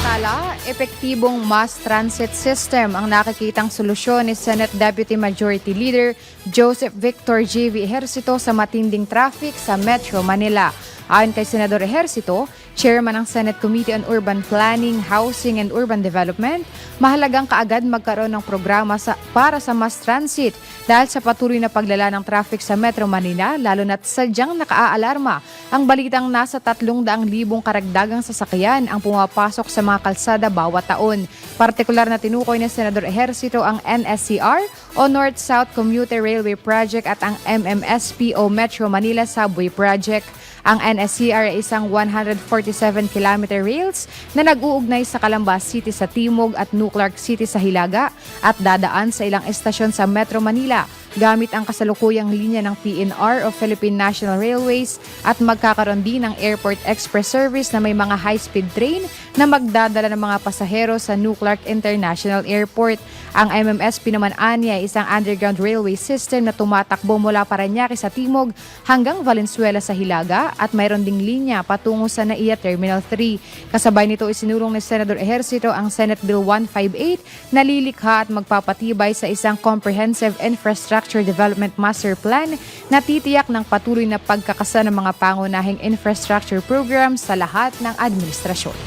Samantala, epektibong mass transit system ang nakikitang solusyon ni Senate Deputy Majority Leader Joseph Victor J.V. Ejercito sa matinding traffic sa Metro Manila. Ayon kay Senador Ejercito, Chairman ng Senate Committee on Urban Planning, Housing and Urban Development, mahalagang kaagad magkaroon ng programa para sa mass transit dahil sa patuloy na paglala ng traffic sa Metro Manila, lalo na't sadyang nakaalarma ang balitang nasa 300,000 karagdagang sasakyan ang pumapasok sa mga kalsada bawat taon. Partikular na tinukoy ni Senador Ejercito ang NSCR o North-South Commuter Railway Project at ang MMSP o Metro Manila Subway Project. Ang NSCR ay isang 147-kilometer rails na nag-uugnay sa Calamba City sa Timog at New Clark City sa Hilaga at dadaan sa ilang estasyon sa Metro Manila gamit ang kasalukuyang linya ng PNR o Philippine National Railways at magkakaroon din ng Airport Express Service na may mga high-speed train na magdadala ng mga pasahero sa New Clark International Airport. Ang MMSP naman anya ay isang underground railway system na tumatakbo mula Parañaque sa Timog hanggang Valenzuela sa Hilaga at mayroon ding linya patungo sa NAIA Terminal 3. Kasabay nito isinulong ni Senador Ejercito ang Senate Bill 158 na lilikha at magpapatibay sa isang comprehensive infrastructure development master plan na titiyak ng patuloy na pagkakasa ng mga pangunahing infrastructure programs sa lahat ng administrasyon.